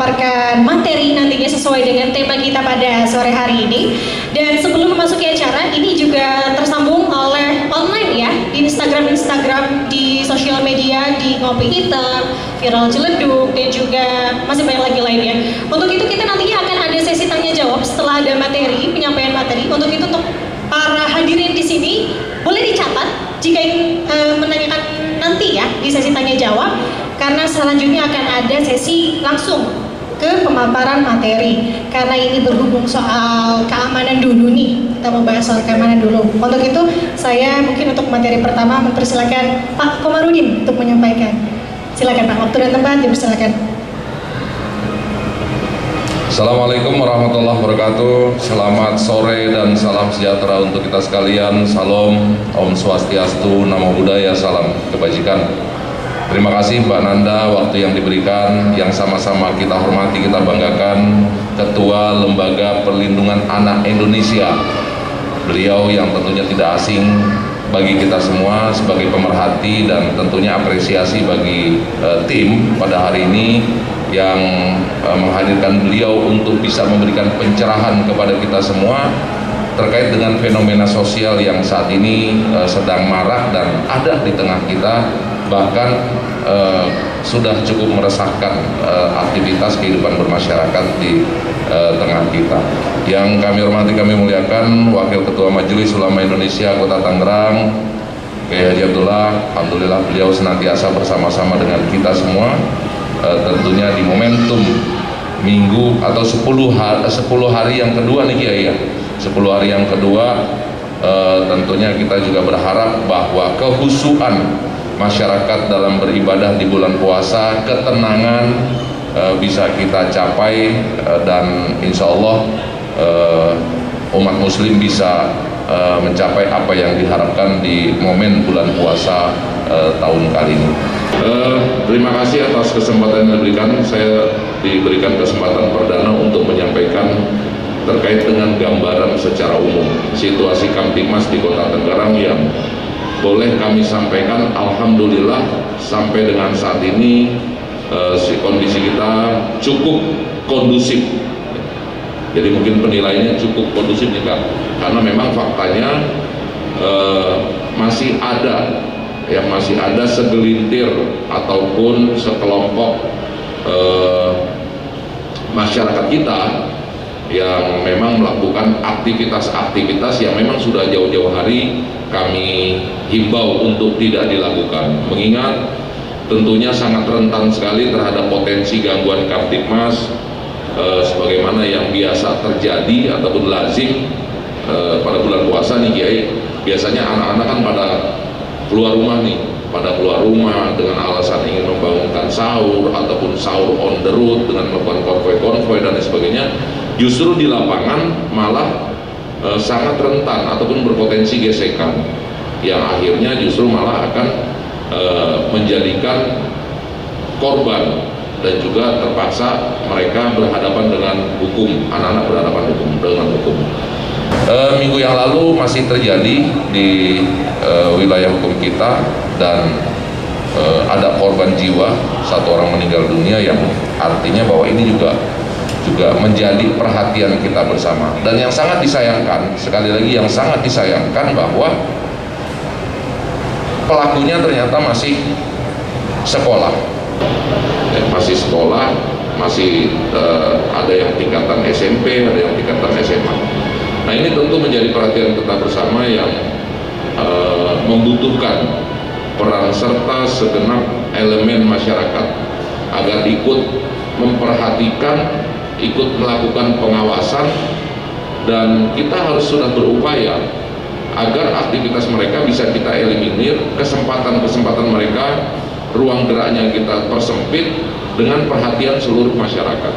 memaparkan materi nantinya sesuai dengan tema kita pada sore hari ini. Dan sebelum memasuki acara, ini juga tersambung oleh online ya, di Instagram, di sosial media, di Ngopi Hitam, Viral Ciledug, dan juga masih banyak lagi lainnya. Untuk itu kita nantinya akan ada sesi tanya jawab setelah ada materi, penyampaian materi. Untuk itu untuk para hadirin di sini boleh dicatat jika ingin menanyakan nanti ya di sesi tanya jawab, karena selanjutnya akan ada sesi langsung ke pemaparan materi, karena ini berhubung soal keamanan dulu nih, kita mau bahas soal keamanan dulu. Untuk itu saya mungkin untuk materi pertama mempersilakan Pak Komarudin untuk menyampaikan. Silakan Pak, waktu dan tempat dipersilakan. Assalamualaikum warahmatullahi wabarakatuh. Selamat sore dan salam sejahtera untuk kita sekalian. Salam, Om Swastiastu, Namo Buddhaya, salam kebajikan. Terima kasih Mbak Nanda, waktu yang diberikan, yang sama-sama kita hormati, kita banggakan, Ketua Lembaga Perlindungan Anak Indonesia. Beliau yang tentunya tidak asing bagi kita semua sebagai pemerhati, dan tentunya apresiasi bagi tim pada hari ini yang menghadirkan beliau untuk bisa memberikan pencerahan kepada kita semua terkait dengan fenomena sosial yang saat ini sedang marak dan ada di tengah kita, bahkan sudah cukup meresahkan aktivitas kehidupan bermasyarakat di tengah kita. Yang kami hormati, kami muliakan Wakil Ketua Majelis Ulama Indonesia Kota Tangerang, Kiai Haji Abdullah. Alhamdulillah beliau senantiasa bersama-sama dengan kita semua, tentunya di momentum minggu atau 10 hari yang kedua nih Kiai ya. 10 hari yang kedua, tentunya kita juga berharap bahwa kehusuan masyarakat dalam beribadah di bulan puasa, ketenangan bisa kita capai, dan insya Allah umat muslim bisa mencapai apa yang diharapkan di momen bulan puasa tahun kali ini. Terima kasih atas kesempatan yang diberikan. Saya diberikan kesempatan perdana untuk menyampaikan terkait dengan gambaran secara umum situasi Kamtibmas di Kota Tangerang yang boleh kami sampaikan. Alhamdulillah sampai dengan saat ini kondisi kita cukup kondusif. Jadi mungkin penilaiannya cukup kondusif nih Kak, karena memang faktanya masih ada segelintir ataupun sekelompok masyarakat kita yang memang melakukan aktivitas-aktivitas yang memang sudah jauh-jauh hari kami himbau untuk tidak dilakukan, mengingat tentunya sangat rentan sekali terhadap potensi gangguan Kamtibmas sebagaimana yang biasa terjadi ataupun lazim pada bulan puasa nih Kiai. Biasanya anak-anak kan pada keluar rumah dengan alasan ingin membangunkan sahur ataupun sahur on the road dengan melakukan konvoi dan sebagainya. Justru di lapangan malah sangat rentan ataupun berpotensi gesekan, yang akhirnya justru malah akan menjadikan korban, dan juga terpaksa mereka berhadapan dengan hukum, anak-anak berhadapan dengan hukum. Minggu yang lalu masih terjadi di wilayah hukum kita, dan ada korban jiwa, 1 orang meninggal dunia, yang artinya bahwa ini juga menjadi perhatian kita bersama. Dan yang sangat disayangkan, sekali lagi yang sangat disayangkan, bahwa pelakunya ternyata masih sekolah, masih ada yang tingkatan SMP, ada yang tingkatan SMA. Nah ini tentu menjadi perhatian kita bersama yang membutuhkan peran serta segenap elemen masyarakat agar ikut memperhatikan, ikut melakukan pengawasan, dan kita harus sudah berupaya agar aktivitas mereka bisa kita eliminir, kesempatan-kesempatan mereka, ruang geraknya kita persempit dengan perhatian seluruh masyarakat.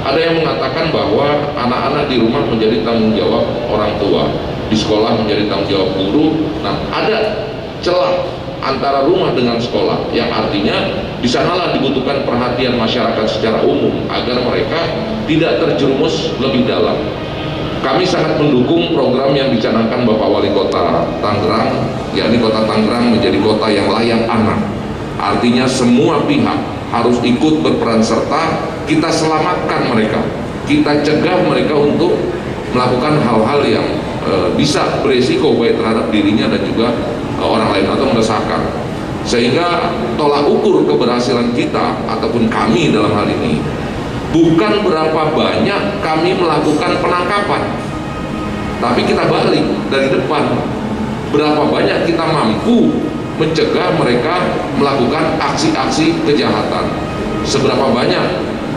Ada yang mengatakan bahwa anak-anak di rumah menjadi tanggung jawab orang tua, di sekolah menjadi tanggung jawab guru. Nah, ada celah antara rumah dengan sekolah, yang artinya di sanalah dibutuhkan perhatian masyarakat secara umum agar mereka tidak terjerumus lebih dalam. Kami sangat mendukung program yang dicanangkan Bapak Wali Kota Tangerang, yakni Kota Tangerang menjadi kota yang layak anak. Artinya semua pihak harus ikut berperan serta, kita selamatkan mereka, kita cegah mereka untuk melakukan hal-hal yang bisa beresiko baik terhadap dirinya dan juga orang lain atau meresahkan. Sehingga tolak ukur keberhasilan kita ataupun kami dalam hal ini bukan berapa banyak kami melakukan penangkapan, tapi kita balik dari depan, berapa banyak kita mampu mencegah mereka melakukan aksi-aksi kejahatan, seberapa banyak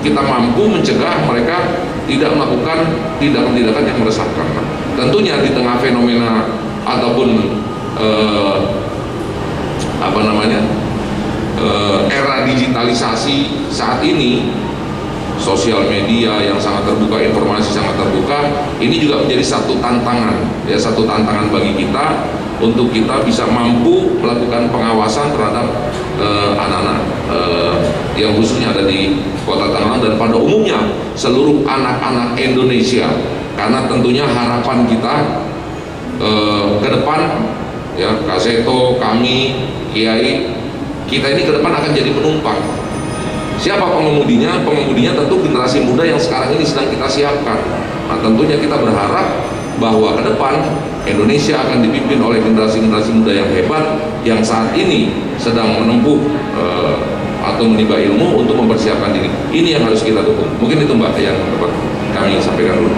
kita mampu mencegah mereka tidak melakukan tindakan-tindakan yang meresahkan. Tentunya di tengah fenomena ataupun era digitalisasi saat ini, sosial media yang sangat terbuka, informasi sangat terbuka, ini juga menjadi satu tantangan, ya, satu tantangan bagi kita untuk kita bisa mampu melakukan pengawasan terhadap anak-anak yang khususnya ada di Kota Tangerang dan pada umumnya seluruh anak-anak Indonesia, karena tentunya harapan kita ke depan, ya, Kak Seto, kami, Kiai, kita ini ke depan akan jadi penumpang. Siapa pengemudinya? Pengemudinya tentu generasi muda yang sekarang ini sedang kita siapkan. Nah, tentunya kita berharap bahwa ke depan Indonesia akan dipimpin oleh generasi-generasi muda yang hebat yang saat ini sedang menempuh atau menimba ilmu untuk mempersiapkan diri. Ini yang harus kita dukung. Mungkin itu Mbak yang dapat kami sampaikan dulu.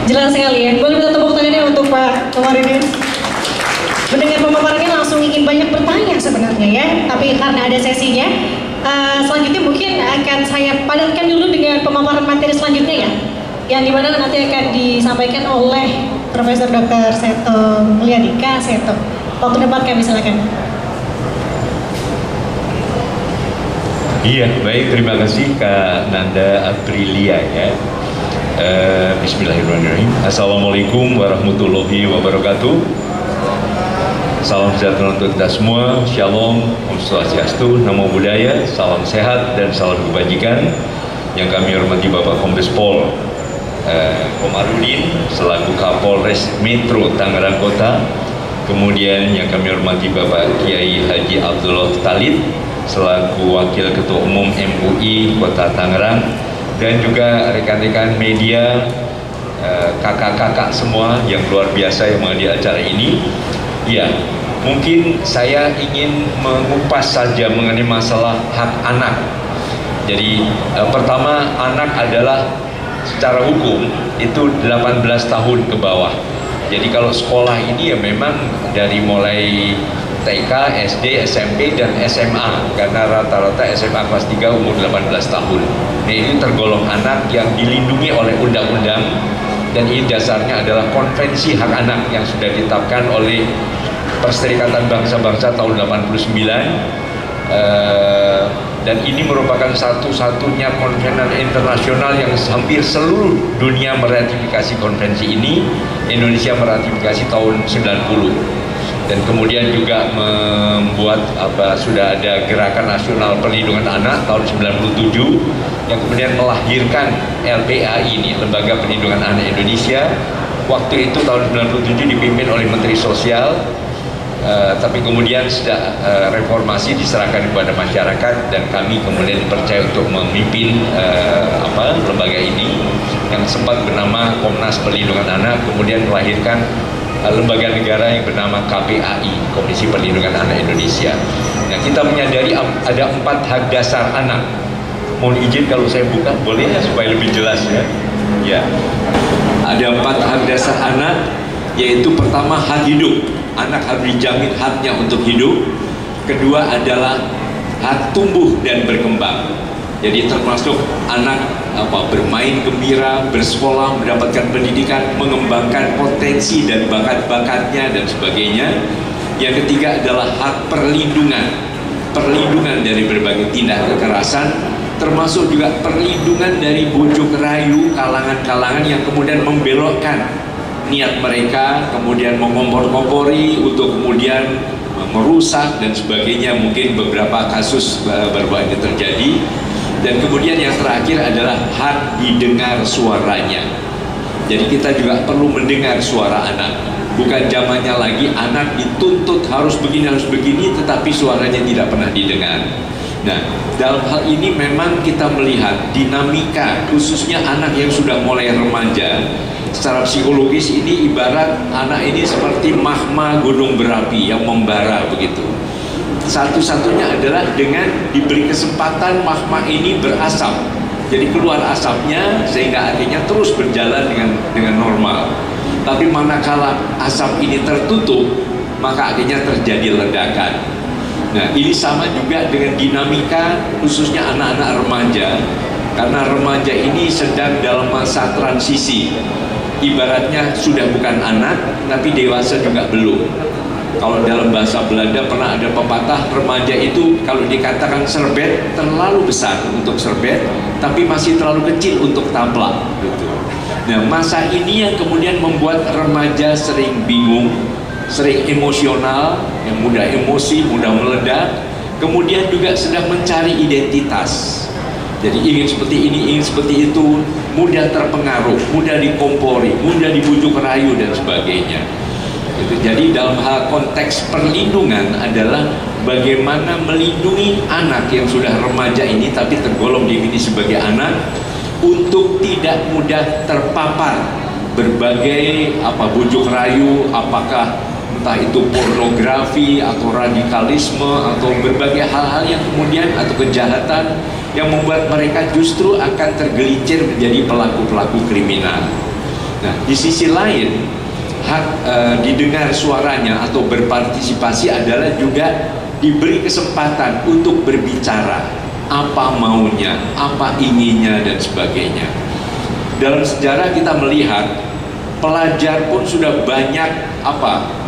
Jelas sekali ya. Boleh minta tepuk tangannya untuk Pak Komarudin. Mendengar pemaparannya langsung ingin banyak bertanya sebenarnya ya, tapi karena ada sesinya, selanjutnya mungkin akan saya padatkan dulu dengan pemaparan materi selanjutnya ya, yang dimana nanti akan disampaikan oleh Profesor Dr. Seto Mulyadi. Seto, waktu debat kami silakan. Iya, baik, terima kasih Kak Nanda Aprilia ya. Bismillahirrahmanirrahim. Assalamualaikum warahmatullahi wabarakatuh. Salam sejahtera untuk kita semua. Shalom, Om Swastiastu, Namo Buddhaya, salam sehat dan salam kebajikan. Yang kami hormati Bapak Kombes Pol Komarudin selaku Kapolres Metro Tangerang Kota. Kemudian yang kami hormati Bapak Kiai Haji Abdullah Talib selaku Wakil Ketua Umum MUI Kota Tangerang, dan juga rekan-rekan media, kakak-kakak semua yang luar biasa yang menghadiri acara ini. Ya, mungkin saya ingin mengupas saja mengenai masalah hak anak. Jadi pertama, anak adalah secara hukum itu 18 tahun ke bawah. Jadi kalau sekolah ini ya memang dari mulai TK, SD, SMP, dan SMA, karena rata-rata SMA kelas 3 umur 18 tahun. Nah, ini tergolong anak yang dilindungi oleh undang-undang, dan ini dasarnya adalah Konvensi Hak Anak yang sudah ditetapkan oleh Perserikatan Bangsa-Bangsa tahun 89, dan ini merupakan satu-satunya konvensi internasional yang hampir seluruh dunia meratifikasi konvensi ini. Indonesia meratifikasi tahun 90. Dan kemudian juga membuat sudah ada Gerakan Nasional Perlindungan Anak tahun 97 yang kemudian melahirkan LPA ini, Lembaga Perlindungan Anak Indonesia. Waktu itu tahun 97 dipimpin oleh Menteri Sosial, tapi kemudian sudah reformasi diserahkan kepada masyarakat, dan kami kemudian dipercaya untuk memimpin lembaga ini yang sempat bernama Komnas Perlindungan Anak, kemudian melahirkan lembaga negara yang bernama KPAI, Komisi Perlindungan Anak Indonesia. Nah, kita menyadari ada 4 hak dasar anak. Mohon izin kalau saya buka, boleh ya, supaya lebih jelas ya. Ya, ada 4 hak dasar anak, yaitu pertama hak hidup. Anak harus dijamin haknya untuk hidup. Kedua adalah hak tumbuh dan berkembang. Jadi termasuk anak bermain gembira, bersekolah, mendapatkan pendidikan, mengembangkan potensi dan bakat-bakatnya dan sebagainya. Yang ketiga adalah hak perlindungan, perlindungan dari berbagai tindak kekerasan, termasuk juga perlindungan dari bujuk rayu kalangan-kalangan yang kemudian membelokkan niat mereka, kemudian mengompor-kompori untuk kemudian merusak dan sebagainya. Mungkin beberapa kasus baru-baru ini terjadi. Dan kemudian yang terakhir adalah hak didengar suaranya. Jadi kita juga perlu mendengar suara anak. Bukan zamannya lagi anak dituntut harus begini, tetapi suaranya tidak pernah didengar. Nah, dalam hal ini memang kita melihat dinamika, khususnya anak yang sudah mulai remaja. Secara psikologis ini ibarat anak ini seperti magma gunung berapi yang membara begitu. Satu-satunya adalah dengan diberi kesempatan magma ini berasap. Jadi keluar asapnya sehingga akhirnya terus berjalan dengan normal. Tapi manakala asap ini tertutup, maka akhirnya terjadi ledakan. Nah, ini sama juga dengan dinamika khususnya anak-anak remaja. Karena remaja ini sedang dalam masa transisi. Ibaratnya sudah bukan anak, tapi dewasa juga belum. Kalau dalam bahasa Belanda pernah ada pepatah, remaja itu kalau dikatakan serbet terlalu besar untuk serbet, tapi masih terlalu kecil untuk taplak. Gitu. Nah, masa ini yang kemudian membuat remaja sering bingung, sering emosional, yang mudah emosi, mudah meledak, kemudian juga sedang mencari identitas. Jadi ingin seperti ini, ingin seperti itu, mudah terpengaruh, mudah dikompori, mudah dibujuk rayu dan sebagainya. Jadi dalam hal konteks perlindungan adalah bagaimana melindungi anak yang sudah remaja ini tapi tergolong definisi sebagai anak untuk tidak mudah terpapar berbagai bujuk rayu, apakah entah itu pornografi atau radikalisme atau berbagai hal-hal yang kemudian atau kejahatan yang membuat mereka justru akan tergelincir menjadi pelaku-pelaku kriminal. Nah, di sisi lain hak didengar suaranya atau berpartisipasi adalah juga diberi kesempatan untuk berbicara apa maunya, apa inginnya dan sebagainya. Dalam sejarah kita melihat pelajar pun sudah banyak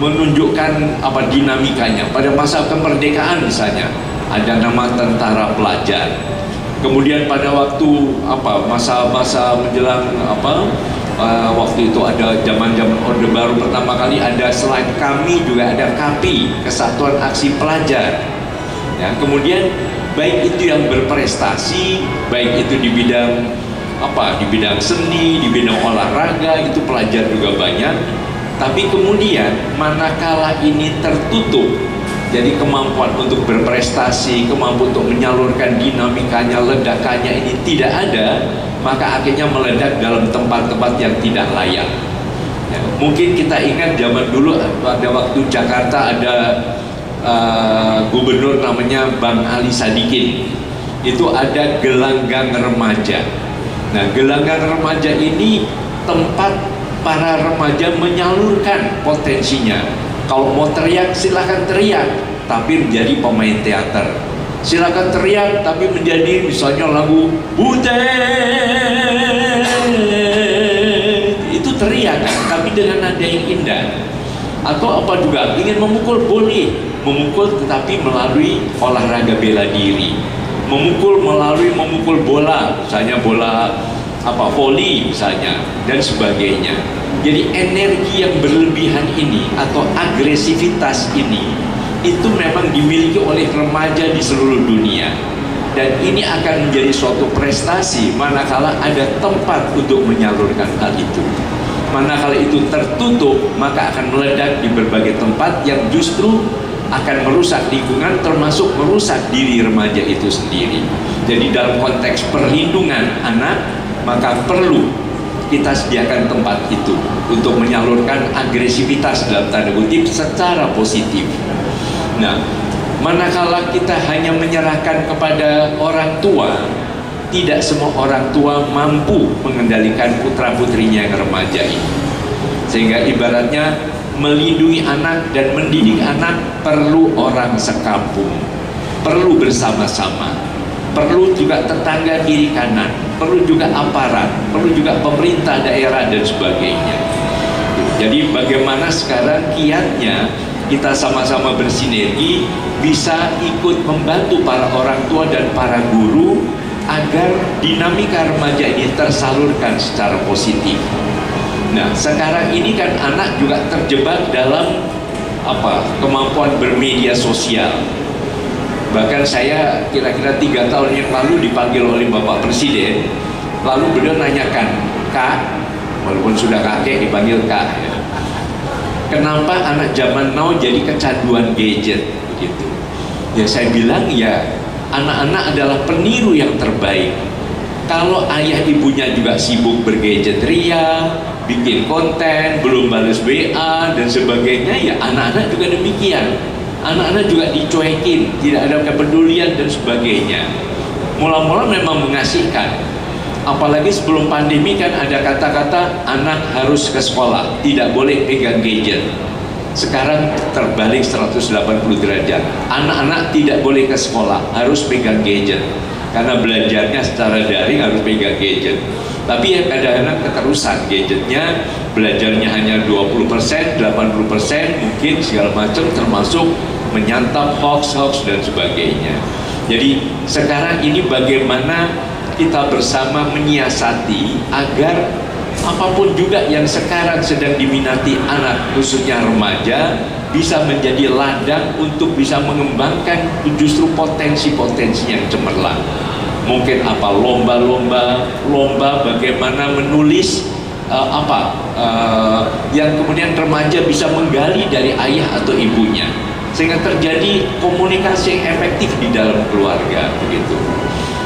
menunjukkan dinamikanya. Pada masa kemerdekaan misalnya ada nama tentara pelajar. Kemudian pada waktu masa-masa menjelang waktu itu ada zaman-zaman Orde Baru pertama kali ada selain kami juga ada KAPI, Kesatuan Aksi Pelajar. Ya, kemudian baik itu yang berprestasi, baik itu di bidang di bidang seni, di bidang olahraga, itu pelajar juga banyak. Tapi kemudian manakala ini tertutup, jadi kemampuan untuk berprestasi, kemampuan untuk menyalurkan dinamikanya, ledakannya ini tidak ada, maka akhirnya meledak dalam tempat-tempat yang tidak layak. Ya, mungkin kita ingat zaman dulu pada waktu Jakarta ada gubernur namanya Bang Ali Sadikin. Itu ada gelanggang remaja. Nah, gelanggang remaja ini tempat para remaja menyalurkan potensinya. Kalau mau teriak silahkan teriak, tapi menjadi pemain teater. Silakan teriak, tapi menjadi misalnya lagu Butet. Itu teriak kan, tapi dengan nada yang indah. Atau juga ingin memukul boleh, memukul tetapi melalui olahraga bela diri. Memukul melalui memukul bola, misalnya bola voli misalnya dan sebagainya. Jadi energi yang berlebihan ini atau agresivitas ini itu memang dimiliki oleh remaja di seluruh dunia, dan ini akan menjadi suatu prestasi manakala ada tempat untuk menyalurkan hal itu. Manakala itu tertutup, maka akan meledak di berbagai tempat yang justru akan merusak lingkungan, termasuk merusak diri remaja itu sendiri. Jadi dalam konteks perlindungan anak, maka perlu kita sediakan tempat itu untuk menyalurkan agresivitas dalam tanda kutip secara positif. Nah, manakala kita hanya menyerahkan kepada orang tua, tidak semua orang tua mampu mengendalikan putra-putrinya yang remaja ini. Sehingga ibaratnya melindungi anak dan mendidik anak perlu orang sekampung, perlu bersama-sama, perlu juga tetangga kiri kanan, perlu juga aparat, perlu juga pemerintah daerah dan sebagainya. Jadi bagaimana sekarang kiatnya kita sama-sama bersinergi bisa ikut membantu para orang tua dan para guru agar dinamika remaja ini tersalurkan secara positif. Nah, sekarang ini kan anak juga terjebak dalam kemampuan bermedia sosial. Bahkan saya kira-kira 3 tahun yang lalu dipanggil oleh Bapak Presiden, lalu beliau nanyakan, Kak, walaupun sudah kakek dipanggil Kak, kenapa anak zaman now jadi kecanduan gadget begitu. Ya saya bilang ya, anak-anak adalah peniru yang terbaik. Kalau ayah ibunya juga sibuk bergadget ria, bikin konten, belum balas WA dan sebagainya, ya anak-anak juga demikian. Anak-anak juga dicuekin, tidak ada kepedulian dan sebagainya. Mula-mula memang mengasihkan. Apalagi sebelum pandemi kan ada kata-kata anak harus ke sekolah, tidak boleh pegang gadget. Sekarang terbalik 180 derajat. Anak-anak tidak boleh ke sekolah, harus pegang gadget. Karena belajarnya secara daring harus pegang gadget. Tapi ya kadang-kadang keterusan gadgetnya, belajarnya hanya 20%, 80%, mungkin segala macam, termasuk menyantap hoax dan sebagainya. Jadi sekarang ini bagaimana kita bersama menyiasati agar apapun juga yang sekarang sedang diminati anak, khususnya remaja, bisa menjadi ladang untuk bisa mengembangkan justru potensi-potensi yang cemerlang. Mungkin apa, lomba bagaimana menulis yang kemudian remaja bisa menggali dari ayah atau ibunya, sehingga terjadi komunikasi yang efektif di dalam keluarga begitu.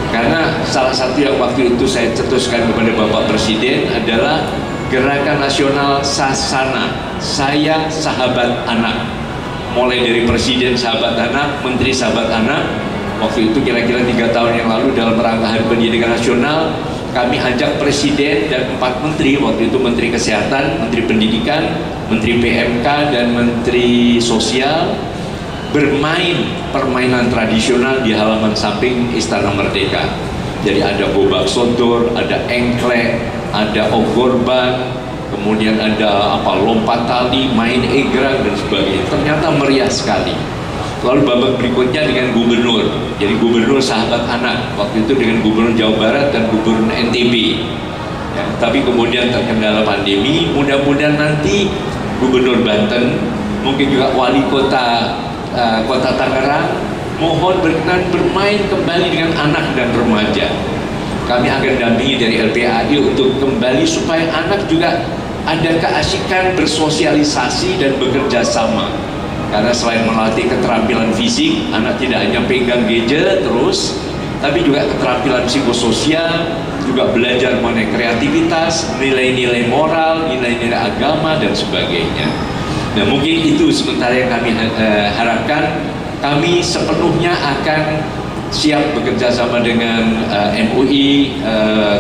Karena salah satu yang waktu itu saya cetuskan kepada Bapak Presiden adalah Gerakan Nasional Sasana, Saya Sahabat Anak. Mulai dari Presiden Sahabat Anak, Menteri Sahabat Anak. Waktu itu kira-kira 3 tahun yang lalu dalam rangka Hari Pendidikan Nasional, kami ajak Presiden dan 4 Menteri, waktu itu Menteri Kesehatan, Menteri Pendidikan, Menteri PMK, dan Menteri Sosial, bermain permainan tradisional di halaman samping Istana Merdeka. Jadi ada gobak sodor, ada engklek, ada ogorban, kemudian ada lompat tali, main egrang dan sebagainya. Ternyata meriah sekali. Lalu babak berikutnya dengan gubernur. Jadi gubernur sahabat anak. Waktu itu dengan gubernur Jawa Barat dan gubernur NTB. Ya, tapi kemudian terkendala pandemi. Mudah-mudahan nanti gubernur Banten, mungkin juga wali kota Kota Tangerang, mohon berkenan bermain kembali dengan anak dan remaja. Kami akan dampingi dari LPAI untuk kembali supaya anak juga ada keasikan bersosialisasi dan bekerja sama. Karena selain melatih keterampilan fisik, anak tidak hanya pegang gadget terus, tapi juga keterampilan psikososial, juga belajar mengenai kreativitas, nilai-nilai moral, nilai-nilai agama dan sebagainya. Nah, mungkin itu sementara yang kami harapkan. Kami sepenuhnya akan siap bekerja sama dengan MUI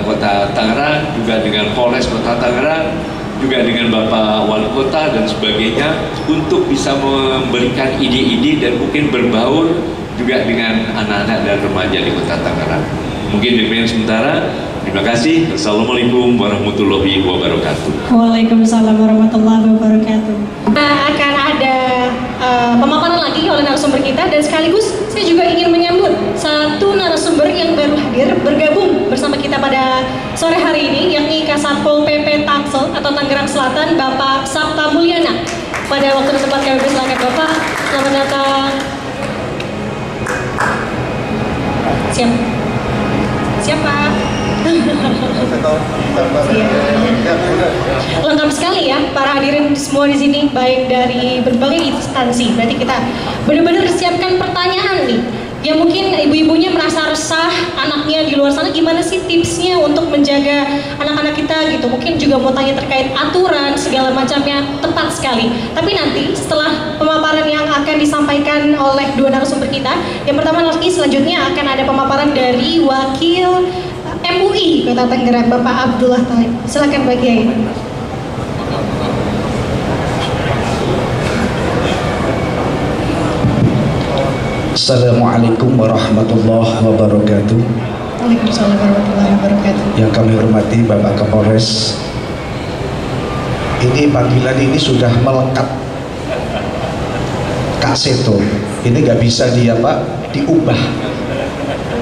Kota Tangerang, juga dengan Polres Kota Tangerang, juga dengan Bapak Wali Kota dan sebagainya, untuk bisa memberikan ide-ide dan mungkin berbaur juga dengan anak-anak dan remaja di Kota Tangerang. Mungkin demikian sementara. Terima kasih. Assalamualaikum warahmatullahi wabarakatuh. Waalaikumsalam warahmatullahi wabarakatuh. Akan ada pemaparan lagi oleh narasumber kita, dan sekaligus saya juga ingin menyambut satu narasumber yang baru hadir bergabung bersama kita pada sore hari ini, yakni Kasatpol PP Tangsel atau Tangerang Selatan, Bapak Sabta Mulyana. Pada waktu dan tempat kami persilakan Bapak. Selamat datang. Siap. Siapa? Lengkap sekali ya para hadirin semua di sini, baik dari berbagai instansi. Berarti kita benar-benar siapkan pertanyaan nih, yang mungkin ibu-ibunya merasa resah anaknya di luar sana, gimana sih tipsnya untuk menjaga anak-anak kita gitu. Mungkin juga mau tanya terkait aturan segala macamnya, tepat sekali. Tapi nanti setelah pemaparan yang akan disampaikan oleh dua narasumber kita, yang pertama lagi selanjutnya akan ada pemaparan dari Wakil MUI Kota Tangerang, Bapak Abdullah Talib. Silakan Pak Kiai. Assalamualaikum warahmatullahi wabarakatuh. Waalaikumsalam warahmatullahi wabarakatuh. Yang kami hormati Bapak Kapolres, ini panggilan ini sudah melekat. Kak Seto, ini nggak bisa diubah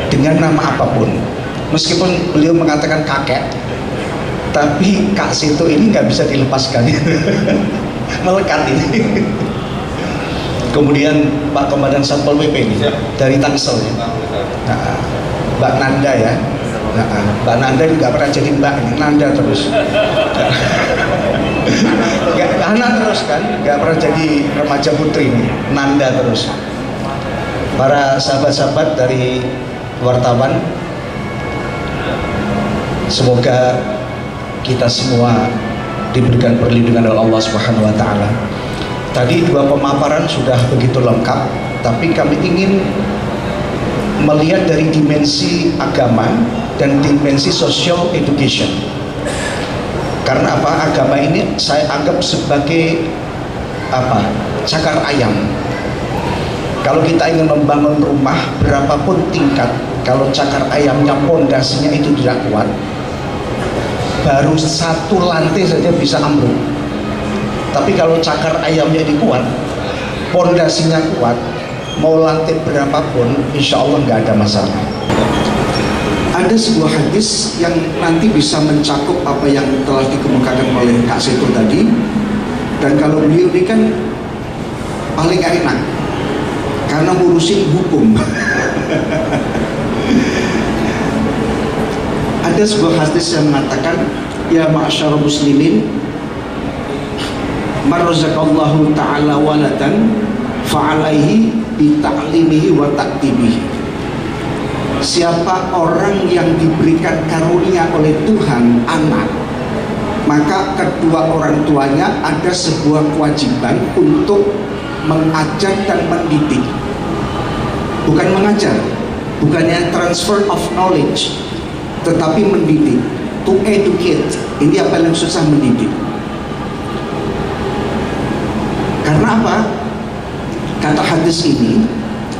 dengan nama apapun. Meskipun beliau mengatakan kakek, tapi Kak Seto ini nggak bisa dilepaskan. Melekat ini. Kemudian Pak Komandan Satpol PP ini dari Tangsel ya. Nah, Mbak Nanda ya. Nah, Mbak Nanda juga pernah jadi Mbak, Nanda terus. Nggak anak terus kan, nggak pernah jadi remaja putri nih, nanda terus. Para sahabat-sahabat dari wartawan, semoga kita semua diberikan perlindungan oleh Allah Subhanahu wa taala. Tadi dua pemaparan sudah begitu lengkap, tapi kami ingin melihat dari dimensi agama dan dimensi social education. Karena apa? Agama ini saya anggap sebagai apa? Cakar ayam. Kalau kita ingin membangun rumah berapapun tingkat, kalau cakar ayamnya pondasinya itu tidak kuat, baru satu lantai saja bisa ambruk. Tapi kalau cakar ayamnya ini kuat, pondasinya kuat, mau lantai berapapun, insya Allah nggak ada masalah. Ada sebuah hadis yang nanti bisa mencakup apa yang telah dikemukakan oleh Kak Seto tadi. Dan kalau beliau ini kan paling gak enak karena ngurusin hukum. Ada sebuah hadis yang mengatakan, ya ma'asyarul muslimin, man razaqallahu ta'ala waladan fa'alaihi bita'limihi wa ta'tibihi. Siapa orang yang diberikan karunia oleh Tuhan anak, maka kedua orang tuanya ada sebuah kewajiban untuk mengajar dan mendidik. Bukan mengajar, bukannya transfer of knowledge, tetapi mendidik, to educate. Ini yang paling susah, mendidik. Karena apa? Kata hadis ini,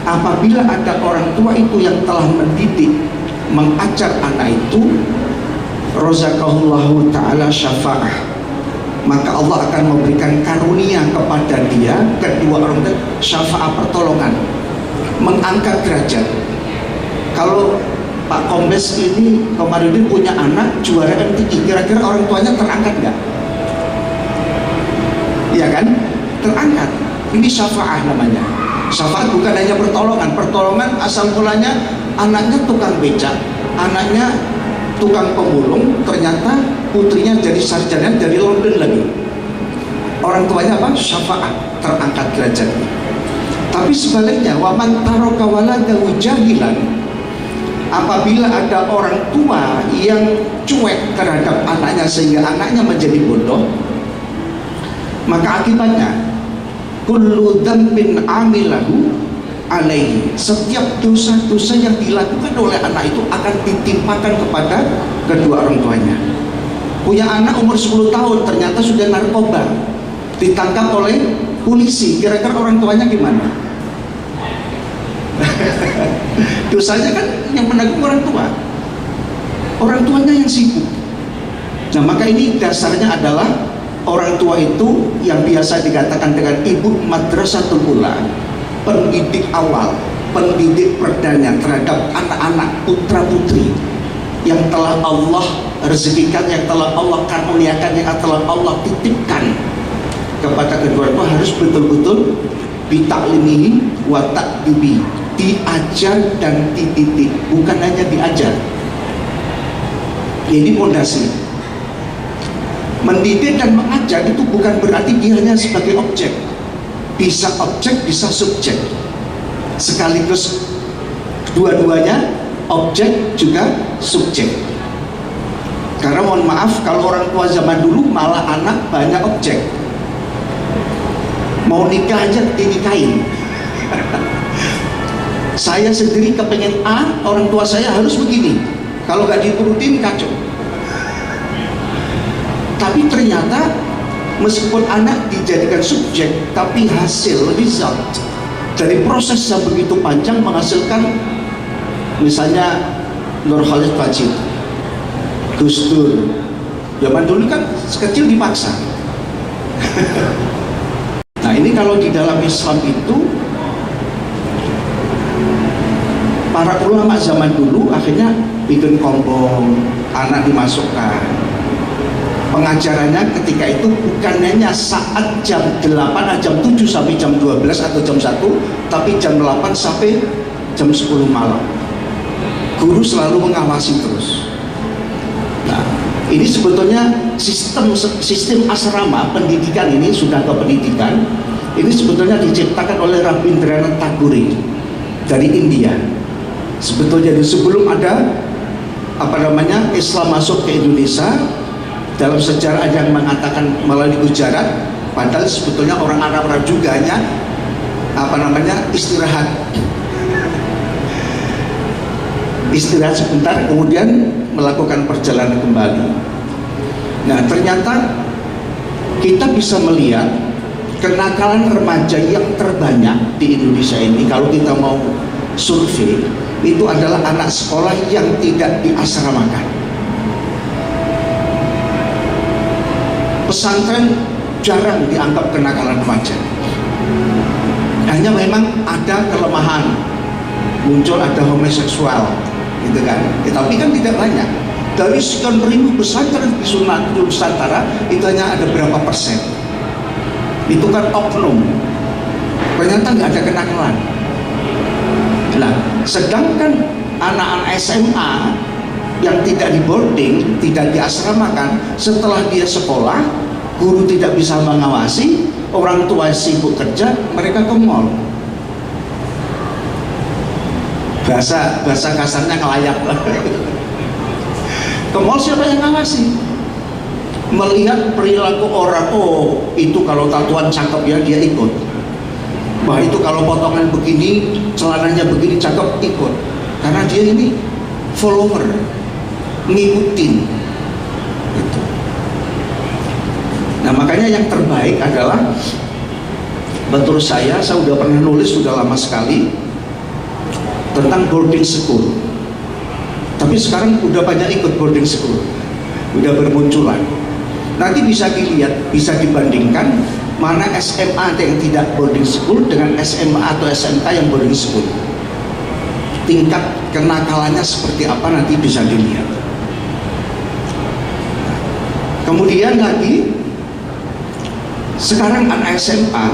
apabila ada orang tua itu yang telah mendidik, mengajar anak itu, razaqahullahu ta'ala syafa'ah, maka Allah akan memberikan karunia kepada dia, kedua orang tua, syafa'ah, pertolongan, mengangkat derajat. Kalau Pak Kombes ini kemarin punya anak juara MTQ, kira-kira orang tuanya terangkat nggak? Iya kan? Terangkat. Ini syafa'ah namanya. Syafaat bukan hanya pertolongan. Pertolongan asal mulanya anaknya tukang becak, anaknya tukang pemulung, ternyata putrinya jadi sarjana dari London lagi. Orang tuanya apa? Syafaat, terangkat derajatnya. Tapi sebaliknya, wa man taraka waladahu jahilan, apabila ada orang tua yang cuek terhadap anaknya sehingga anaknya menjadi bodoh, maka akibatnya kullu dzambin amilahu alaihi, setiap dosa-dosa yang dilakukan oleh anak itu akan ditimpakan kepada kedua orang tuanya. Punya anak umur 10 tahun ternyata sudah narkoba, ditangkap oleh polisi, kira-kira orang tuanya gimana? Dosanya kan yang menanggung orang tua, orang tuanya yang sibuk. Nah, maka ini dasarnya adalah orang tua itu yang biasa dikatakan dengan ibu madrasatul ula, pendidik awal, pendidik perdana terhadap anak-anak putra putri yang telah Allah rezekikan, yang telah Allah karuniakan, yang telah Allah titipkan kepada kedua orang tua, harus betul-betul bitaklimihi wa ta'dibi, diajar dan dididik, bukan hanya diajar. Ini pondasi. Mendidik dan mengajar itu bukan berarti dia hanya sebagai objek, bisa objek, bisa subjek, sekaligus dua-duanya, objek juga subjek. Karena mohon maaf, kalau orang tua zaman dulu malah anak banyak objek, mau nikah aja dinikahin. Saya sendiri kepengen A, orang tua saya harus begini, kalau nggak diturutin kacau. Tapi ternyata meskipun anak dijadikan subjek, tapi hasil, result dari proses yang begitu panjang menghasilkan, misalnya Nur Khalid Fajid, Gus Dur, zaman dulu kan sekecil dipaksa. Nah, ini kalau di dalam Islam itu para ulama zaman dulu akhirnya bikin kompong, anak dimasukkan. Pengajarannya ketika itu bukan hanya saat jam 8, jam 7 sampai jam 12 atau jam 1, tapi jam 8 sampai jam 10 malam. Guru selalu mengawasi terus. Nah, Ini sebetulnya sistem asrama pendidikan ini, sudah ke pendidikan, ini sebetulnya diciptakan oleh Rabindranath Tagore dari India. Sebetulnya sebelum ada Islam masuk ke Indonesia, dalam sejarah ada yang mengatakan melalui Gujarat, padahal sebetulnya orang Arab juga hanya istirahat sebentar, kemudian melakukan perjalanan kembali. Nah, ternyata kita bisa melihat kenakalan remaja yang terbanyak di Indonesia ini, kalau kita mau survei, itu adalah anak sekolah yang tidak diasramakan. Pesantren jarang dianggap kenakalan remaja, hanya memang ada kelemahan, muncul ada homoseksual gitu kan, tapi kan tidak banyak. Dari sekian ribu pesantren di Nusantara itu hanya ada berapa persen, itu kan oknum, ternyata nggak ada kenakalan. Nah, sedangkan anak-anak SMA yang tidak di boarding, tidak diasramakan, setelah dia sekolah, guru tidak bisa mengawasi, orang tua sibuk kerja, mereka ke mall. Bahasa kasarnya ngelayap. Ke mall siapa yang ngawasi? Melihat perilaku orang, oh itu kalau tatuan cakep ya dia ikut. Wah itu kalau potongan begini, celananya begini cakep, ikut. Karena dia ini follower, ngikutin gitu. Nah makanya yang terbaik adalah, menurut saya sudah pernah nulis, sudah lama sekali, tentang boarding school. Tapi sekarang udah banyak ikut boarding school, udah bermunculan. Nanti bisa dilihat, bisa dibandingkan mana SMA yang tidak boarding school dengan SMA atau SMK yang boarding school. Tingkat kenakalannya seperti apa nanti bisa dilihat. Kemudian lagi, sekarang anak SMA,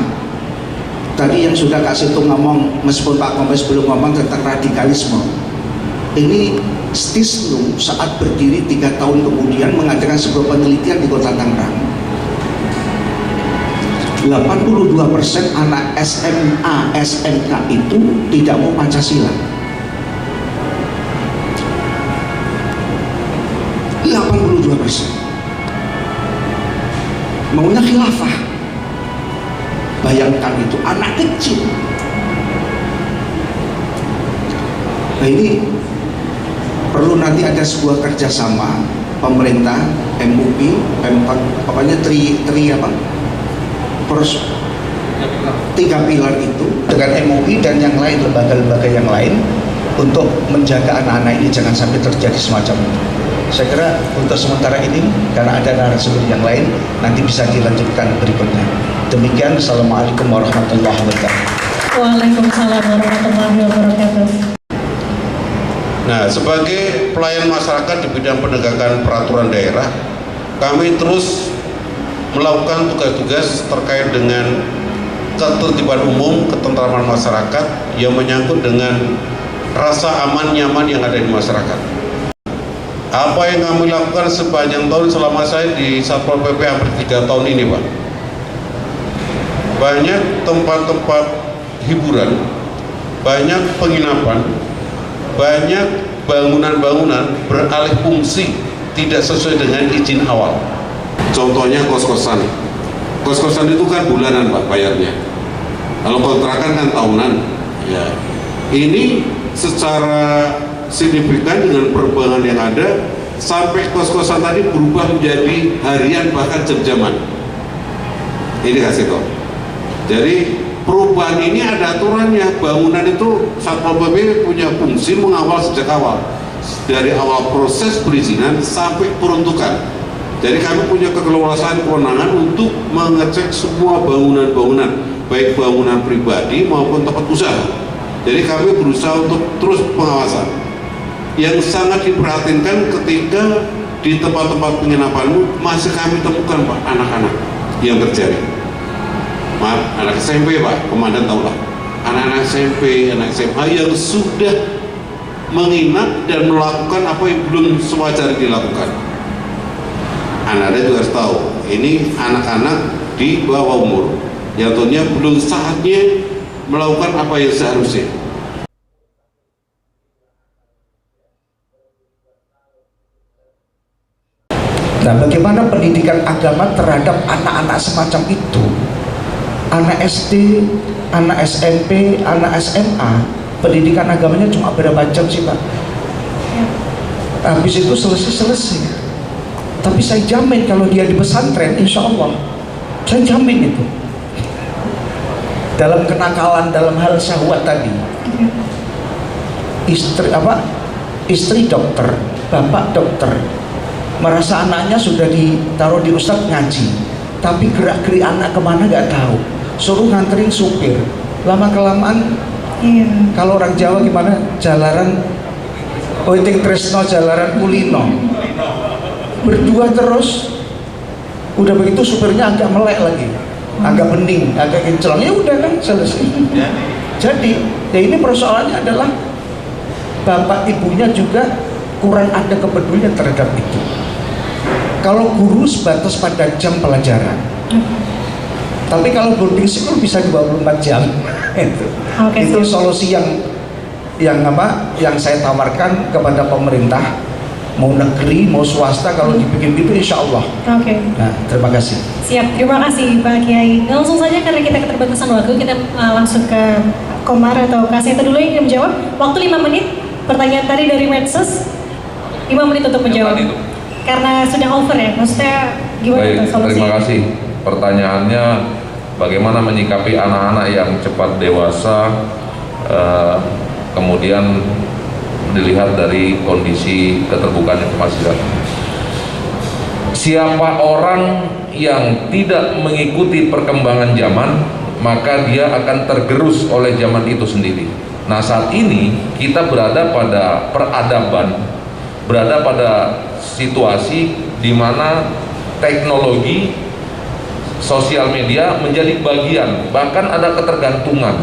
tadi yang sudah Kak Situ ngomong, meskipun Pak Kompes belum ngomong tentang radikalisme, ini Stisnu saat berdiri 3 tahun kemudian mengadakan sebuah penelitian di Kota Tangerang. 82% anak SMA, SMK itu tidak mau Pancasila. 82% maunya khilafah. Bayangkan itu anak kecil. Nah ini perlu nanti ada sebuah kerjasama pemerintah, MUI, Pemkot, pokoknya tiga pilar itu dengan MUI dan yang lain, lembaga-lembaga yang lain, untuk menjaga anak-anak ini jangan sampai terjadi semacam itu. Saya kira untuk sementara ini, karena ada narasumber yang lain, nanti bisa dilanjutkan berikutnya. Demikian, Assalamualaikum warahmatullahi wabarakatuh. Waalaikumsalam warahmatullahi wabarakatuh. Nah, sebagai pelayan masyarakat di bidang penegakan peraturan daerah, kami terus melakukan tugas-tugas terkait dengan ketertiban umum, ketentraman masyarakat yang menyangkut dengan rasa aman nyaman yang ada di masyarakat. Apa yang kami lakukan sepanjang tahun selama saya di Satpol PP hampir 3 tahun ini, Pak? Banyak tempat-tempat hiburan, banyak penginapan, banyak bangunan-bangunan beralih fungsi tidak sesuai dengan izin awal. Contohnya kos-kosan. Kos-kosan itu kan bulanan, Pak, bayarnya. Kalau kontrakan kan tahunan. Ya. Ini secara signifikan dengan perubahan yang ada, sampai kos-kosan tadi berubah menjadi harian bahkan jam-jaman. Ini kasih tau. Jadi perubahan ini ada aturannya. Bangunan itu Satpol PP punya fungsi mengawal sejak awal, dari awal proses perizinan sampai peruntukan. Jadi kami punya keleluasaan kewenangan untuk mengecek semua bangunan-bangunan, baik bangunan pribadi maupun tempat usaha. Jadi kami berusaha untuk terus pengawasan. Yang sangat diperhatinkan ketika di tempat-tempat penginapanmu masih kami temukan, Pak, anak-anak yang terjadi. Maaf, anak SMP, Pak, komandan tahulah. Anak-anak SMP, anak SMA yang sudah menginap dan melakukan apa yang belum sewajarnya dilakukan. Anda juga harus tahu, ini anak-anak di bawah umur yang tentunya belum saatnya melakukan apa yang seharusnya. Nah, bagaimana pendidikan agama terhadap anak-anak semacam itu? Anak SD, anak SMP, anak SMA, pendidikan agamanya cuma berapa jam sih, Pak? Habis itu selesai. Tapi saya jamin kalau dia di pesantren, insya Allah, saya jamin itu. Dalam kenakalan, dalam hal syahwat tadi, istri dokter, bapak dokter, merasa anaknya sudah ditaruh di ustadz ngaji, tapi gerak-gerik anak kemana nggak tahu, suruh nganterin supir, lama kelamaan kalau orang Jawa gimana, jalaran Oiting Tresno, jalaran Kulino, berdua terus. Udah begitu supirnya agak melek lagi, agak bening, agak kinclong, ya udah kan selesai. Jadi ya ini persoalannya adalah bapak ibunya juga kurang ada kepedulian terhadap itu. Kalau guru sebatas pada jam pelajaran, tapi kalau boarding school bisa 24 jam. Itu solusi yang saya tawarkan kepada pemerintah, mau negeri mau swasta, kalau dibikin gitu insya Allah. Nah, terima kasih. Siap, terima kasih Pak Kiai. Langsung saja karena kita keterbatasan waktu, kita langsung ke Komar atau Kak Seto dulu yang menjawab. Waktu 5 menit. Pertanyaan tadi dari medsos 5 menit untuk menjawab. Karena sudah over ya, maksudnya gimana itu solusinya? Terima kasih. Pertanyaannya, bagaimana menyikapi anak-anak yang cepat dewasa, kemudian dilihat dari kondisi keterbukaan informasi data. Siapa orang yang tidak mengikuti perkembangan zaman, maka dia akan tergerus oleh zaman itu sendiri. Nah, saat ini kita berada pada peradaban, berada pada situasi di mana teknologi sosial media menjadi bagian, bahkan ada ketergantungan.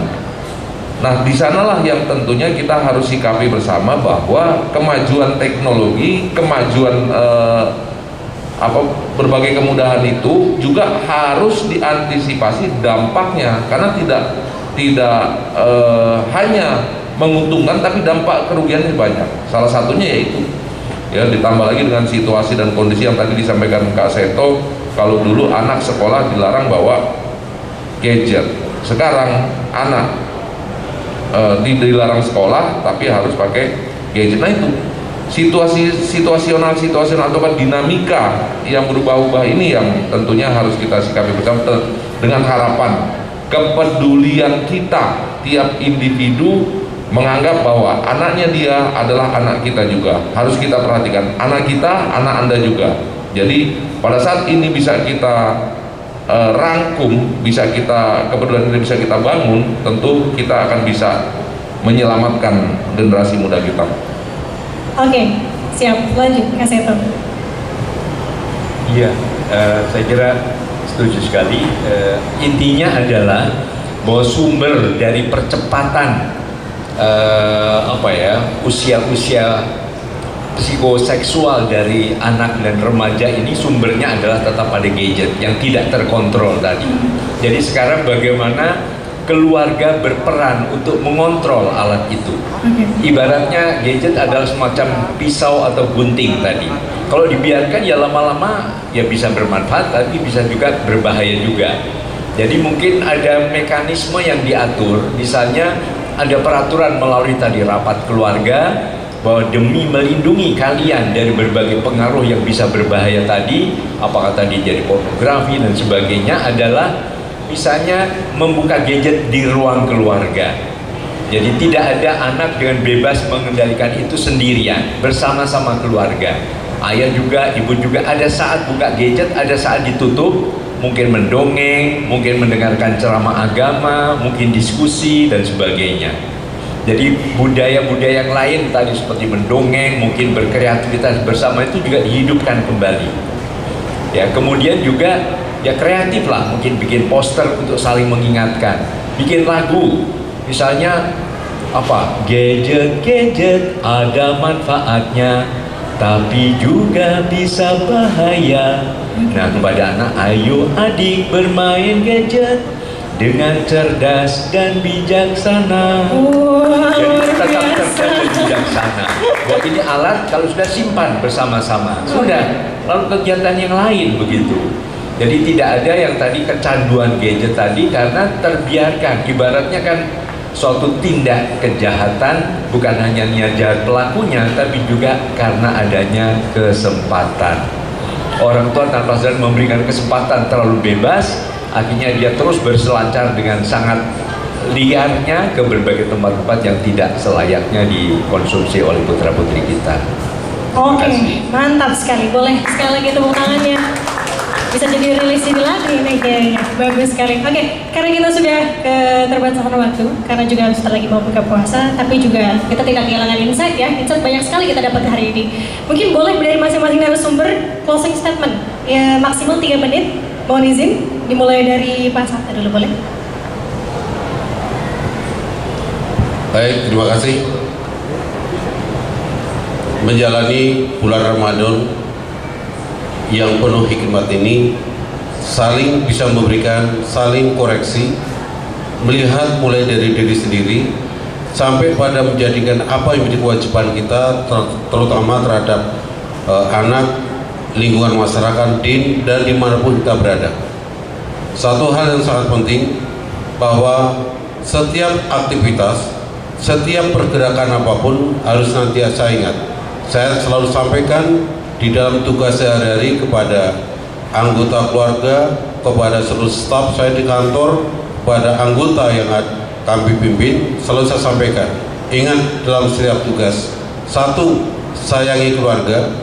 Nah, di sanalah yang tentunya kita harus sikapi bersama bahwa kemajuan teknologi, kemajuan berbagai kemudahan itu juga harus diantisipasi dampaknya, karena tidak hanya menguntungkan, tapi dampak kerugiannya banyak. Salah satunya yaitu ya, ditambah lagi dengan situasi dan kondisi yang tadi disampaikan Kak Seto, kalau dulu anak sekolah dilarang bawa gadget, sekarang anak dilarang sekolah tapi harus pakai gadget. Nah, itu situasional atau dinamika yang berubah-ubah ini yang tentunya harus kita sikapi bersama, dengan harapan kepedulian kita, tiap individu menganggap bahwa anaknya dia adalah anak kita juga, harus kita perhatikan anak kita, anak Anda juga. Jadi pada saat ini bisa kita rangkum, kepedulian ini bisa kita bangun, tentu kita akan bisa menyelamatkan generasi muda kita. Oke, siap, lanjut Kak Seto. Iya, saya kira setuju sekali. Intinya adalah bahwa sumber dari percepatan usia-usia psikoseksual dari anak dan remaja ini, sumbernya adalah tetap pada gadget yang tidak terkontrol tadi. Jadi sekarang bagaimana keluarga berperan untuk mengontrol alat itu. Ibaratnya gadget adalah semacam pisau atau gunting tadi. Kalau dibiarkan ya lama-lama ya bisa bermanfaat, tapi bisa juga berbahaya juga. Jadi mungkin ada mekanisme yang diatur, misalnya ada peraturan melalui tadi rapat keluarga, bahwa demi melindungi kalian dari berbagai pengaruh yang bisa berbahaya tadi, apakah tadi jadi pornografi dan sebagainya, adalah misalnya membuka gadget di ruang keluarga. Jadi tidak ada anak dengan bebas mengendalikan itu sendirian, bersama-sama keluarga. Ayah juga, ibu juga, ada saat buka gadget, ada saat ditutup, mungkin mendongeng, mungkin mendengarkan ceramah agama, mungkin diskusi dan sebagainya. Jadi budaya-budaya yang lain tadi seperti mendongeng, mungkin berkreativitas bersama, itu juga dihidupkan kembali. Ya, kemudian juga ya kreatif lah, mungkin bikin poster untuk saling mengingatkan, bikin lagu, misalnya gadget ada manfaatnya, tapi juga bisa bahaya. Nah, kepada anak, ayo adik bermain gadget dengan cerdas dan bijaksana. Jadi tetap cerdas dan bijaksana. Bahwa ini alat kalau sudah simpan bersama-sama, sudah. Lalu kegiatan yang lain begitu. Jadi tidak ada yang tadi kecanduan gadget tadi karena terbiarkan. Ibaratnya kan suatu tindak kejahatan bukan hanya niat jahat pelakunya, tapi juga karena adanya kesempatan. Orang tua tanpa sadar memberikan kesempatan terlalu bebas, akhirnya dia terus berselancar dengan sangat liarnya ke berbagai tempat-tempat yang tidak selayaknya dikonsumsi oleh putra-putri kita. Oke, mantap sekali. Boleh sekali lagi tepuk tangannya. Bisa jadi rilis CD lagi nih kayaknya. Bagus sekali. Oke, karena kita sudah keterbatasan waktu, karena juga sebentar lagi mau buka puasa, tapi juga kita tidak kehilangan insight ya. Insight banyak sekali kita dapat hari ini. Mungkin boleh dari masing-masing narasumber closing statement. Ya maksimal 3 menit. Mohon izin, dimulai dari Pak Sabta dulu boleh? Baik, terima kasih. Menjalani bulan Ramadan yang penuh hikmat ini, saling bisa memberikan, saling koreksi, melihat mulai dari diri sendiri sampai pada menjadikan apa yang menjadi kewajiban kita, terutama terhadap anak, lingkungan masyarakat, din, dan dimanapun kita berada. Satu hal yang sangat penting, bahwa setiap aktivitas, setiap pergerakan apapun harus senantiasa ingat. Saya selalu sampaikan di dalam tugas sehari-hari kepada anggota keluarga, kepada seluruh staf saya di kantor, kepada anggota yang kami pimpin, selalu saya sampaikan, ingat dalam setiap tugas, 1. Sayangi keluarga,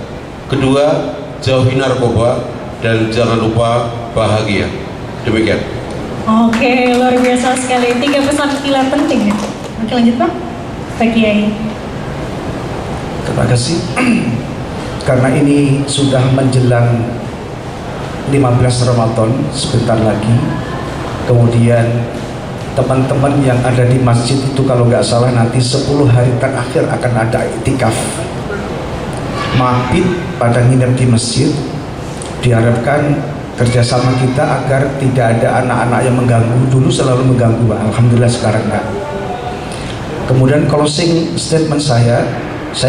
2. Jauhi narkoba, dan jangan lupa bahagia. Demikian. Oke, luar biasa sekali. 3 pesan pilar penting ya. Oke, lanjut Pak. Pak Kiai. Terima kasih. Karena ini sudah menjelang 15 Ramadan sebentar lagi. Kemudian teman-teman yang ada di masjid itu kalau nggak salah nanti 10 hari terakhir akan ada iktikaf. Mabit pada nginep di masjid. Diharapkan kerjasama kita agar tidak ada anak-anak yang mengganggu. Dulu selalu mengganggu, alhamdulillah sekarang enggak. Kemudian closing statement saya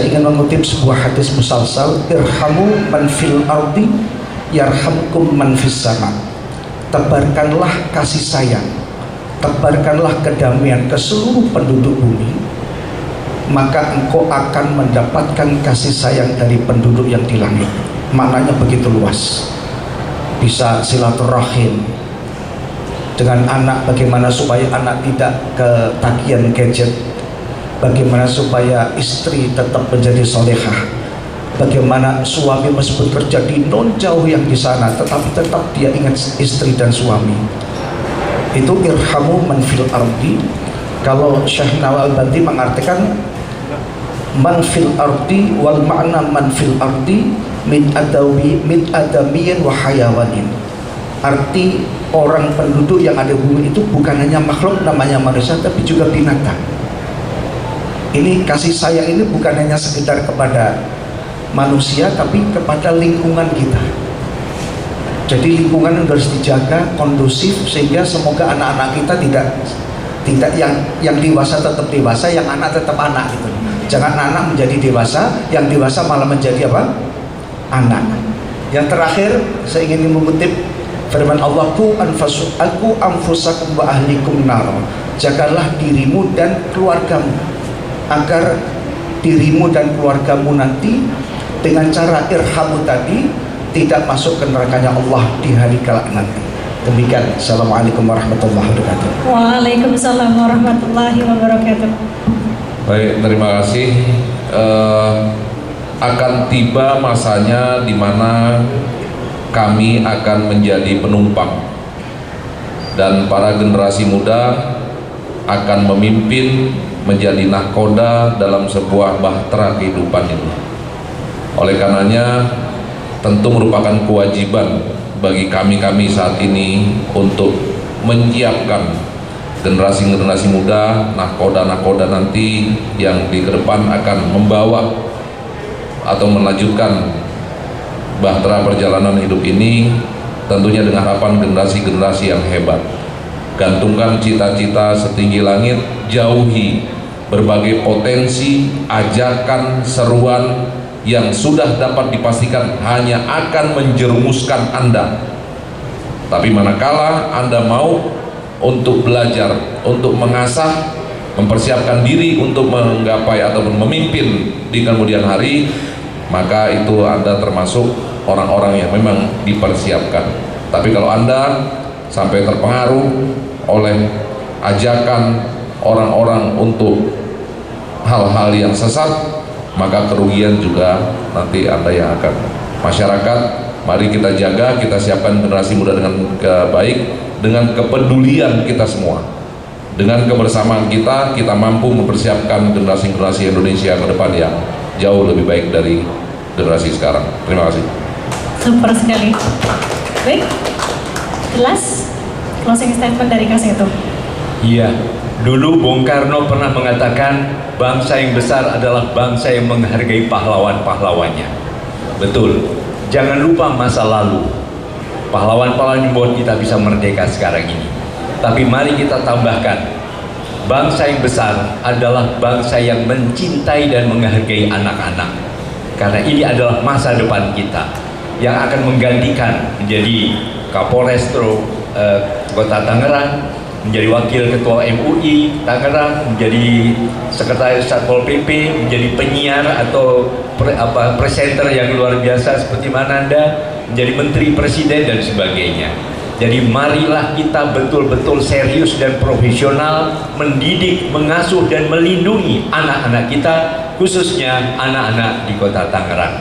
ingin mengutip sebuah hadis musalsal, irhamu man fil ardi yarhamkum man fis sama. Tebarkanlah kasih sayang, tebarkanlah kedamaian ke seluruh penduduk bumi, maka engkau akan mendapatkan kasih sayang dari penduduk yang di langit. Maknanya begitu luas. Bisa silaturahim dengan anak, bagaimana supaya anak tidak ketagihan gadget, bagaimana supaya istri tetap menjadi solehah, bagaimana suami meskipun kerja di non jauh yang di sana tetapi tetap dia ingat istri dan suami. Itu irhamu man fil ardi. Kalau Syekh Nawal Bandi mengartikan man fil ardi wal ma'na man fil ardi min adamiyin wa hayawanin. Arti orang penduduk yang ada di bumi itu bukan hanya makhluk namanya manusia, tapi juga binatang. Ini kasih sayang ini bukan hanya sekedar kepada manusia, tapi kepada lingkungan kita. Jadi lingkungan harus dijaga kondusif sehingga semoga anak-anak kita tidak yang dewasa tetap dewasa, yang anak tetap anak gitu. Jangan anak menjadi dewasa, yang dewasa malah menjadi apa? Anak. Yang terakhir saya ingin mengutip firman Allah, ku anfusakum wa ahlikum nar. Jagalah dirimu dan keluargamu agar dirimu dan keluargamu nanti dengan cara irhamu tadi tidak masuk ke nerakanya Allah di hari kelak nanti. Demikian. Assalamualaikum warahmatullahi wabarakatuh. Waalaikumsalam warahmatullahi wabarakatuh. Baik, terima kasih. Akan tiba masanya di mana kami akan menjadi penumpang dan para generasi muda akan memimpin menjadi nahkoda dalam sebuah bahtera kehidupan ini. Oleh karenanya tentu merupakan kewajiban bagi kami saat ini untuk menyiapkan generasi muda, nahkoda nanti yang di depan akan membawa atau melanjutkan bahtera perjalanan hidup ini tentunya dengan harapan generasi-generasi yang hebat. Gantungkan cita-cita setinggi langit, jauhi berbagai potensi, ajakan, seruan yang sudah dapat dipastikan hanya akan menjerumuskan Anda. Tapi manakala Anda mau untuk belajar, untuk mengasah, mempersiapkan diri untuk menggapai ataupun memimpin di kemudian hari, maka itu Anda termasuk orang-orang yang memang dipersiapkan. Tapi kalau Anda sampai terpengaruh oleh ajakan orang-orang untuk hal-hal yang sesat, maka kerugian juga nanti Anda yang akan. Masyarakat, mari kita jaga, kita siapkan generasi muda dengan baik, dengan kepedulian kita semua. Dengan kebersamaan kita mampu mempersiapkan generasi-generasi Indonesia ke depan yang jauh lebih baik dari generasi sekarang. Terima kasih. Super sekali. Baik, jelas closing statement dari Kak Seto. Iya, dulu Bung Karno pernah mengatakan bangsa yang besar adalah bangsa yang menghargai pahlawan-pahlawannya. Betul, jangan lupa masa lalu. Pahlawan-pahlawan yang membuat kita bisa merdeka sekarang ini. Tapi mari kita tambahkan, bangsa yang besar adalah bangsa yang mencintai dan menghargai anak-anak. Karena ini adalah masa depan kita yang akan menggantikan menjadi Kapolres Kota Tangerang, menjadi Wakil Ketua MUI Tangerang, menjadi Sekretaris Satpol PP, menjadi penyiar atau presenter yang luar biasa seperti Mananda, menjadi Menteri Presiden dan sebagainya. Jadi marilah kita betul-betul serius dan profesional mendidik, mengasuh dan melindungi anak-anak kita, khususnya anak-anak di Kota Tangerang.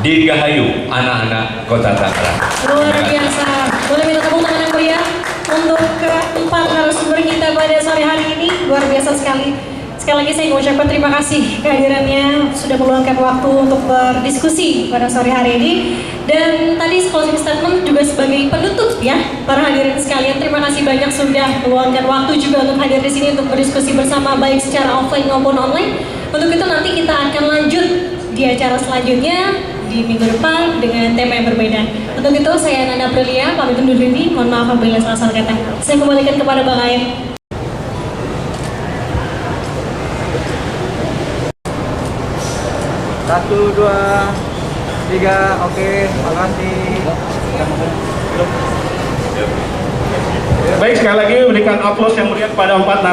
Dirgahayu anak-anak Kota Tangerang. Luar biasa. Boleh minta tepuk tangan yang meriah untuk keempat narasumber kita pada sore hari ini. Luar biasa sekali. Sekali lagi saya mengucapkan terima kasih kehadirannya, sudah meluangkan waktu untuk berdiskusi pada sore hari ini. Dan tadi closing statement juga sebagai penutup ya, para hadirin sekalian, terima kasih banyak sudah meluangkan waktu juga untuk hadir di sini untuk berdiskusi bersama baik secara offline maupun online. Untuk itu nanti kita akan lanjut di acara selanjutnya di minggu depan dengan tema yang berbeda. Untuk itu saya Nanda Aprilia pamit undur diri. Mohon maaf apabila salah kata. Saya kembalikan kepada Bang Ain. 1, 2, 3, oke, makasih. Baik, sekali lagi berikan aplaus yang meriah kepada 4